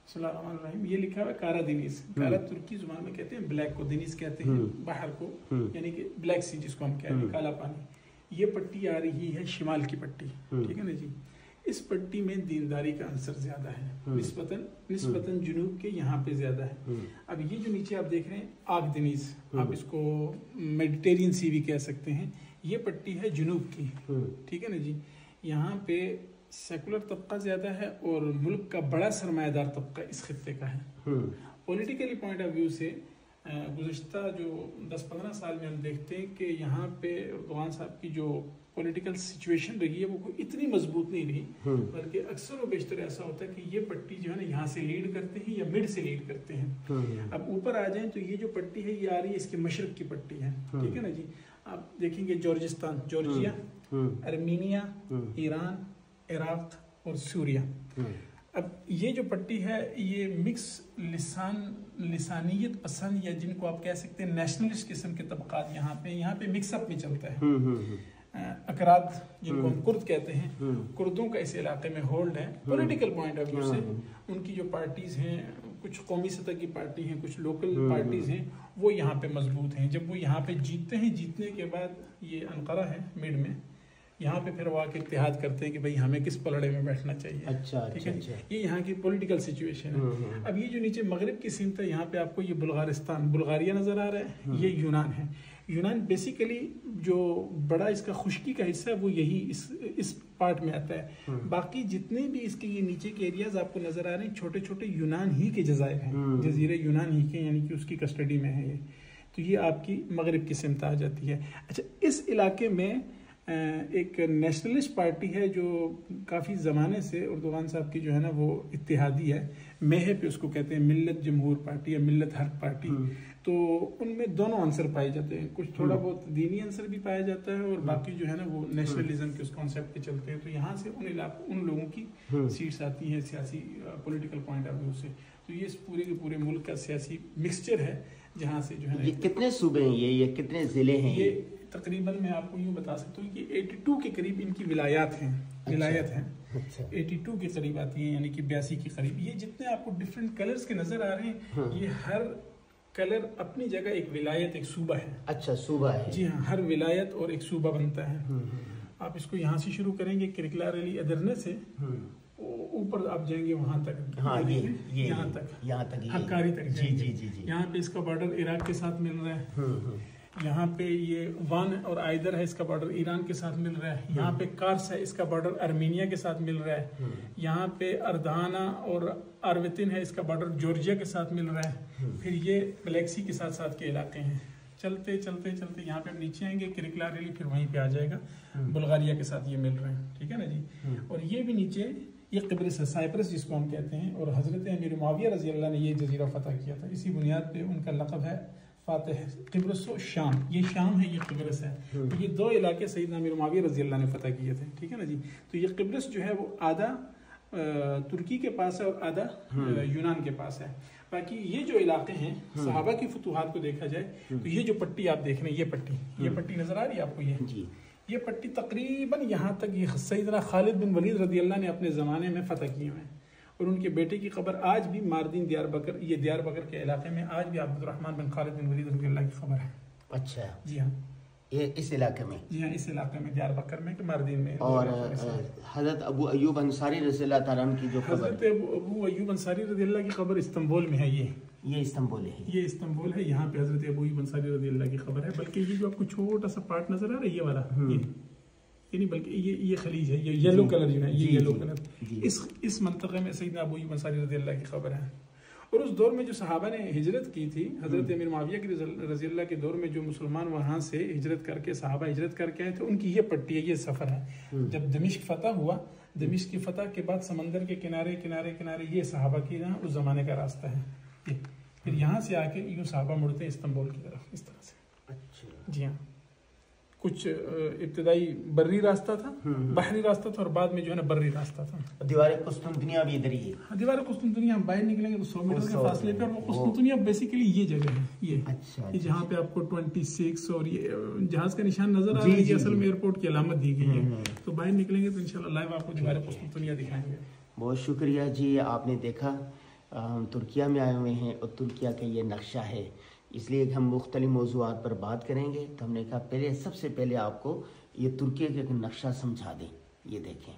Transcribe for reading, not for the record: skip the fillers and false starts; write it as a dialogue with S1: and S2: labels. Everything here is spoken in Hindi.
S1: बिस्मिल्लाहिर्रहमानिर्रहीम। ये लिखा हुआ है कारा दिनीस। कारा तुर्की जुबान में कहते हैं ब्लैक को, दिनीस कहते हैं बाहर को, यानी कि ब्लैक सी जिसको हम कहते हैं, काला पानी। ये पट्टी आ रही है शिमाल की पट्टी, ठीक है ना जी। इस पट्टी में दीनदारी का अंसर ज्यादा है निस्बतन जुनूब के यहाँ पे ज्यादा है। अब ये जो नीचे आप देख रहे हैं आग दिनीस, आप इसको मेडिटेरियन सी भी कह सकते हैं, ये पट्टी है जुनूब की, ठीक है ना जी। यहाँ पे सेकुलर तबका ज्यादा है और मुल्क का बड़ा सरमायादार तबका इस खित्ते का है। पॉलिटिकली पॉइंट ऑफ व्यू से गुज़श्ता जो 10-15 साल में हम देखते हैं कि यहाँ पे एर्दोगान साहब की जो पॉलिटिकल सिचुएशन रही है वो कोई इतनी मजबूत नहीं रही, बल्कि अक्सर व बेशतर ऐसा होता है कि ये पट्टी जो है ना यहाँ से लीड करते हैं या मिड से लीड करते हैं। अब ऊपर आ जाएं तो ये जो पट्टी है ये आ रही है इसके मशरक की पट्टी है, ठीक है ना जी। आप देखेंगे जॉर्जिस्तान, जॉर्जिया, आर्मीनिया, ईरान, इराक और सूरिया। अब ये जो पट्टी है ये मिक्स लिसानियत पसंद या जिनको आप कह सकते हैं नेशनलिस्ट किस्म के तबकात यहाँ पे मिक्सअप में चलता है। अकराद जिनको हम कुर्द कहते हैं, कुर्दों का इस इलाके में होल्ड है पॉलिटिकल पॉइंट ऑफ व्यू से। उनकी जो पार्टीज हैं, कुछ कौमी सतह की पार्टी हैं, कुछ लोकल पार्टीज हैं, वो यहाँ पे मजबूत हैं। जब वो यहाँ पे जीतते हैं, जीतने के बाद ये अनकरा है मिड में, यहाँ पे फिर वो आके इत्तेहाद करते हैं कि भाई हमें किस पलड़े में बैठना चाहिए। अच्छा, ठीक है। ये यहाँ की पॉलिटिकल सिचुएशन है। अब ये जो नीचे मगरिब की सिमत है, यहाँ पे आपको ये बुल्गारिया नजर आ रहा है, ये यूनान है। यूनान बेसिकली जो बड़ा इसका खुश्की का हिस्सा है वो यही इस पार्ट में आता है। बाकी जितने भी इसके ये नीचे के एरियाज आपको नजर आ रहे हैं, छोटे छोटे यूनान ही के जज़ायर हैं, जजीरे यूनान ही के, यानी कि उसकी कस्टडी में है ये। तो ये आपकी मगरिब की सिमत आ जाती है। अच्छा, इस इलाके में एक नेशनलिस्ट पार्टी है जो काफ़ी ज़माने से एर्दोगान साहब की जो है ना वो इत्तेहादी है, मेहे पे उसको कहते हैं, मिल्लत जमहूर पार्टी या मिल्लत हक पार्टी। तो उनमें दोनों आंसर पाए जाते हैं, कुछ थोड़ा बहुत दीनी आंसर भी पाया जाता है और बाकी जो है ना वो नेशनलिज्म के उस कॉन्सेप्ट पे चलते हैं। तो यहाँ से उन लोगों की सीट्स आती हैं सियासी पॉलिटिकल पॉइंट ऑफ व्यू से। तो ये पूरे के पूरे मुल्क का सियासी मिक्सचर है, जहाँ से जो है ना।
S2: ये कितने सूबे हैं, ये कितने जिले हैं?
S1: ये तकरीबन मैं आपको यूँ बता सकता हूँ कि 82 के करीब इनकी विलायत हैं। अच्छा। 82 के करीब आती है, यानी कि 82 के करीब। ये जितने आपको डिफरेंट कलर्स के नजर आ रहे हैं, ये हर कलर अपनी जगह एक विलायत, एक सूबा है। अच्छा, सूबा है। जी हाँ, हर विलायत और एक सूबा बनता है। आप इसको यहाँ से शुरू करेंगे किरकलार अली अदरने से, ऊपर आप जाएंगे वहां तक। हाँ, ये यहाँ तक हक्कारी तक जाएंगे। जी। यहाँ पे इसका बॉर्डर इराक के साथ मिल रहा है। यहाँ पे ये वान और आइदर है, इसका बॉर्डर ईरान के साथ मिल रहा है। यहाँ पे कार्स है, इसका बॉर्डर आर्मीनिया के साथ मिल रहा है। यहाँ पे अर्दाना और आर्वेतिन है, इसका बॉर्डर जॉर्जिया के साथ मिल रहा है। फिर ये ब्लैक सी के साथ के इलाके हैं। चलते यहाँ पे हम नीचे आएंगे किरकलार अली, फिर वहीं पे आ जाएगा बुल्गारिया के साथ ये मिल रहे हैं, ठीक है ना जी। और ये भी नीचे ये क़िब्रिस है, साइप्रस जिसको हम कहते हैं। और हजरत अमीर मुआविया रज़ी अल्लाह ने ये जजीरा फतह किया था, इसी बुनियाद पे उनका लक़ब है फातिह क़िब्रिस शाम। ये शाम है, ये क़िब्रिस है। तो ये दो इलाके सैयदना अमीर मुआविया रज़ी अल्लाह ने फतह किए थे, ठीक है ना जी। तो ये क़िब्रिस जो है वो आधा तुर्की के पास है और आधा यूनान के पास है। बाकी ये जो इलाके हैं, सहाबा की फतूहात को देखा जाए तो ये जो पट्टी आप देख रहे हैं, ये पट्टी नजर आ रही है आपको, ये पट्टी तकरीबन यहाँ तक ये सैयदना खालिद बिन वलीद रज़ी अल्लाह ने अपने ज़माने में फतह किए हैं। और उनके बेटे की खबर आज भी मारदीन दियारबकर, ये दियारबकर के इलाके में आज भी अब्दुर्रहमान बिन खालिद बिन वलीद रज़ी अल्लाह की खबर है। अच्छा, जी हाँ, ये इस इलाके में, जी हाँ, इस इलाके में दियारबकर में कि मारदीन में। और
S2: हज़रत अबू अय्यूब अंसारी रज़ियल्लाहु ताला अन्हु की जो खबर,
S1: हज़रत अबू अय्यूब अंसारी रज़ियल्लाहु की खबर इस्तंबुल में है।
S2: ये इस्तंबुल है,
S1: ये इस्तंबुल है। यहाँ पे हज़रत अबू अय्यूब अंसारी रज़ियल्लाहु की खबर है। बल्कि ये जो आपको छोटा सा पार्ट नजर आ रहा है, ये वाला, ये नहीं बल्कि ये खलीज है, ये येलो कलर जो है, ये येलो कलर, इस मंतक़े में सैयदना अबू अय्यूब अंसारी रज़ियल्लाहु की खबर है। और उस दौर में जो सहाबा ने हिजरत की थी, हज़रत अमीर मुआविया की रज़ियल्लाहु के दौर में जो मुसलमान वहाँ से हिजरत करके सहाबा हिजरत करके आए थे, उनकी ये पट्टी है, ये सफ़र है। जब दमिश्क फतह हुआ, दमिश्क की फतह के बाद समंदर के किनारे किनारे किनारे ये सहाबा की ना उस ज़माने का रास्ता है। फिर यहाँ से आके यूँ सहाबा मुड़ते हैं इस्तंबुल की तरफ, इस तरह से। अच्छा, जी हाँ। कुछ इब्तदाई बर्री रास्ता था, बहरी रास्ता था, और बाद में जो है ना बर्री रास्ता था।
S2: दीवार कुस्तुनतुनिया भी इधर ही है।
S1: हाँ, दीवार कुस्तुनतुनिया हम बाहर निकलेंगे तो 100 मीटर के फासले पे, और वो कुस्तुनतुनिया बेसिकली ये जगह है, ये। अच्छा, ये जहाँ पे आपको 26 और ये जहाज का निशान नजर आ रहा है, ये असल में एयरपोर्ट की अलामत दी गई है। तो बाहर निकलेंगे तो इंशाल्लाह लाइव आपको दीवार कुस्तुनतुनिया दिखाएंगे।
S2: बहुत शुक्रिया जी, आपने देखा हम तुर्किया में आए हुए हैं और तुर्किया का ये नक्शा है, इसलिए हम मुख्तलिफ मौज़ूआत पर बात करेंगे। तो हमने कहा पहले सबसे पहले आपको ये तुर्की का नक्शा समझा दें। ये देखें।